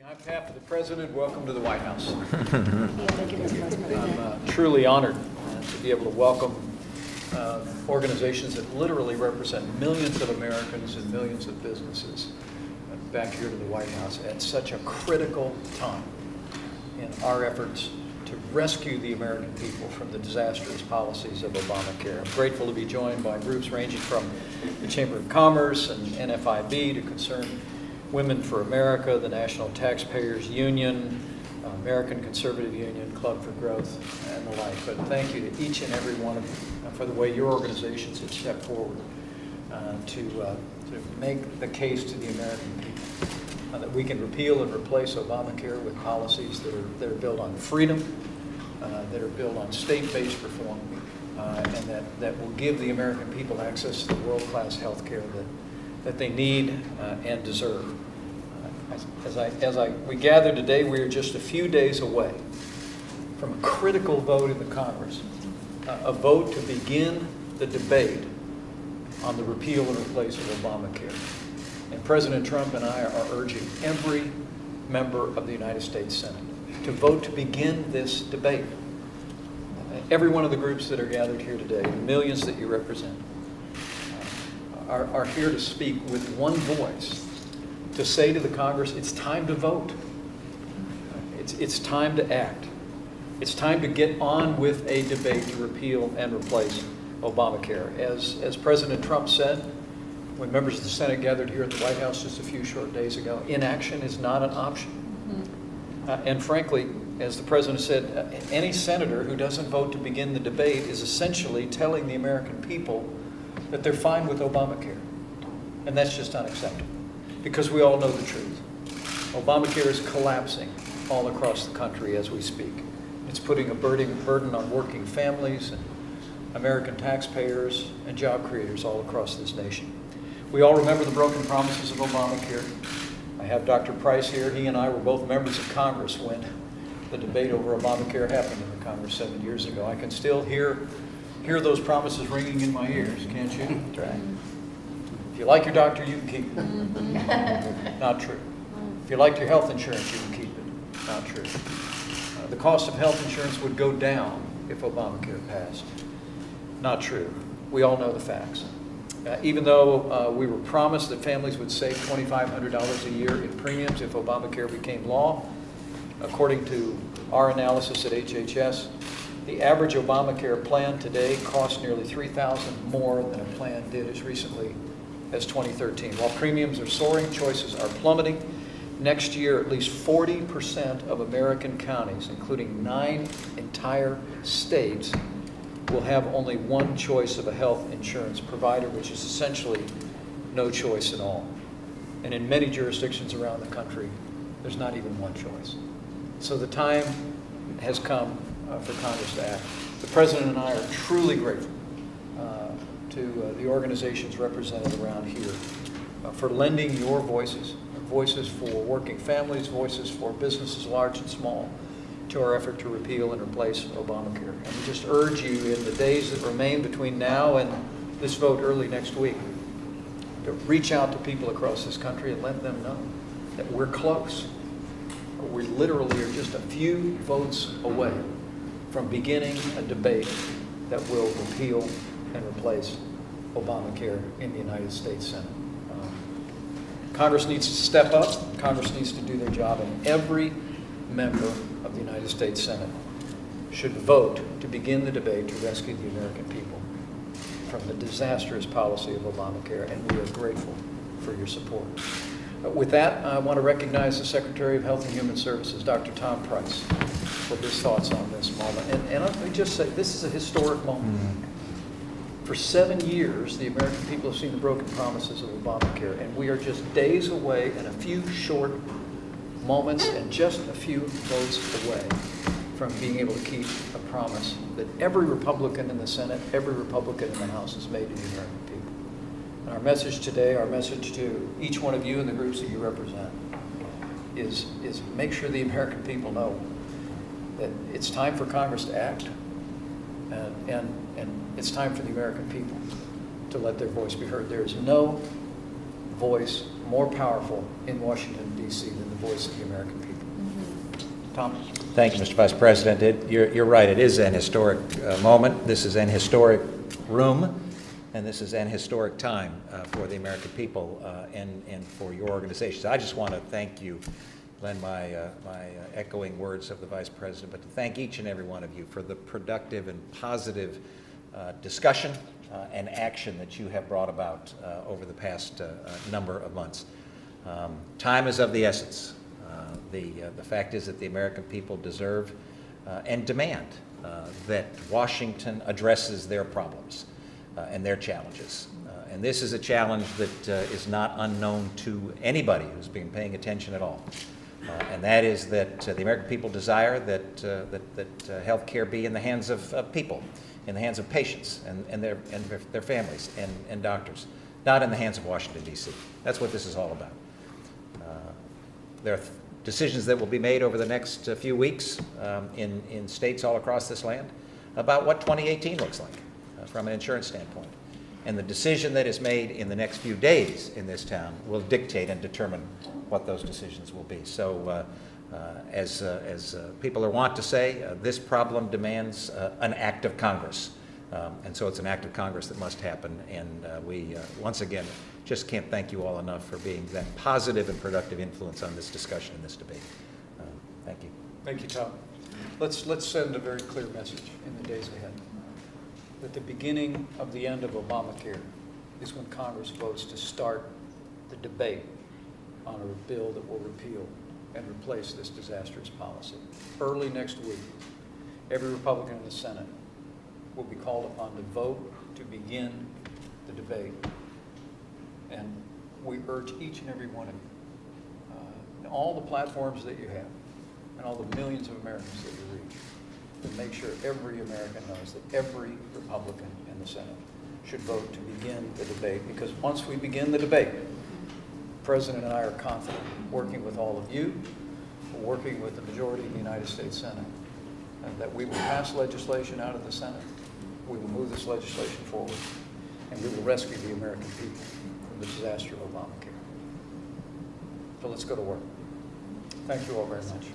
On behalf of the President, welcome to the White House. I'm truly honored to be able to welcome organizations that literally represent millions of Americans and millions of businesses back here to the White House at such a critical time in our efforts to rescue the American people from the disastrous policies of Obamacare. I'm grateful to be joined by groups ranging from the Chamber of Commerce and NFIB to Concerned Women for America, the National Taxpayers Union, American Conservative Union, Club for Growth, and the like. But thank you to each and every one of you for the way your organizations have stepped forward to make the case to the American people that we can repeal and replace Obamacare with policies that are built on freedom, that are built on state-based reform, and that will give the American people access to the world-class health care that they need and deserve. As we gather today, we are just a few days away from a critical vote in the Congress, a vote to begin the debate on the repeal and replace of Obamacare. And President Trump and I are urging every member of the United States Senate to vote to begin this debate. Every one of the groups that are gathered here today, the millions that you represent, are here to speak with one voice to say to the Congress, it's time to vote. It's time to act. It's time to get on with a debate to repeal and replace Obamacare. As President Trump said, when members of the Senate gathered here at the White House just a few short days ago, inaction is not an option. And frankly, as the President said, any senator who doesn't vote to begin the debate is essentially telling the American people that they're fine with Obamacare. And that's just unacceptable, because we all know the truth. Obamacare is collapsing all across the country as we speak. It's putting a burden on working families and American taxpayers and job creators all across this nation. We all remember the broken promises of Obamacare. I have Dr. Price here. He and I were both members of Congress when the debate over Obamacare happened in the Congress 7 years ago. I can still hear those promises ringing in my ears, can't you? That's right. If you like your doctor, you can keep it. Not true. If you liked your health insurance, you can keep it. Not true. The cost of health insurance would go down if Obamacare passed. Not true. We all know the facts. Even though we were promised that families would save $2,500 a year in premiums if Obamacare became law, according to our analysis at HHS, the average Obamacare plan today costs nearly $3,000 more than a plan did as recently as 2013. While premiums are soaring, choices are plummeting. Next year, at least 40% of American counties, including 9 entire states, will have only one choice of a health insurance provider, which is essentially no choice at all. And in many jurisdictions around the country, there's not even one choice. So the time has come for Congress to act. The President and I are truly grateful to the organizations represented around here for lending your voices for working families, voices for businesses large and small, to our effort to repeal and replace Obamacare. And we just urge you in the days that remain between now and this vote early next week to reach out to people across this country and let them know that we're close. We literally are just a few votes away from beginning a debate that will repeal and replace Obamacare in the United States Senate. Congress needs to step up. Congress needs to do their job, and every member of the United States Senate should vote to begin the debate to rescue the American people from the disastrous policy of Obamacare, and we are grateful for your support. With that, I want to recognize the Secretary of Health and Human Services, Dr. Tom Price, for his thoughts on this moment. And let me just say, this is a historic moment. For 7 years, the American people have seen the broken promises of Obamacare, and we are just days away and a few short moments and just a few votes away from being able to keep a promise that every Republican in the Senate, every Republican in the House has made to the American people. And our message today, our message to each one of you and the groups that you represent is make sure the American people know that it's time for Congress to act, and it's time for the American people to let their voice be heard. There is no voice more powerful in Washington, D.C. than the voice of the American people. Tom? Thank you, Mr. Vice President. You're right. It is an historic moment. This is an historic room, and this is an historic time for the American people and for your organization. So I just want to thank you, lend my echoing words of the Vice President, but to thank each and every one of you for the productive and positive discussion and action that you have brought about over the past number of months. Time is of the essence. The fact is that the American people deserve and demand that Washington addresses their problems and their challenges. And this is a challenge that is not unknown to anybody who's been paying attention at all. And that is that the American people desire that health care be in the hands of people, in the hands of patients and their families and doctors, not in the hands of Washington, D.C. That's what this is all about. There are decisions that will be made over the next few weeks in states all across this land about what 2018 looks like from an insurance standpoint. And the decision that is made in the next few days in this town will dictate and determine what those decisions will be. So as people are wont to say, this problem demands an act of Congress. And so it's an act of Congress that must happen. And we, once again, just can't thank you all enough for being that positive and productive influence on this discussion and this debate. Thank you. Thank you, Tom. Let's send a very clear message in the days ahead that the beginning of the end of Obamacare is when Congress votes to start the debate on a bill that will repeal and replace this disastrous policy. Early next week, every Republican in the Senate will be called upon to vote to begin the debate. And we urge each and every one of you, all the platforms that you have, and all the millions of Americans that you reach, to make sure every American knows that every Republican in the Senate should vote to begin the debate, because once we begin the debate, the President and I are confident, working with all of you, working with the majority of the United States Senate, that we will pass legislation out of the Senate, we will move this legislation forward, and we will rescue the American people from the disaster of Obamacare. So let's go to work. Thank you all very much.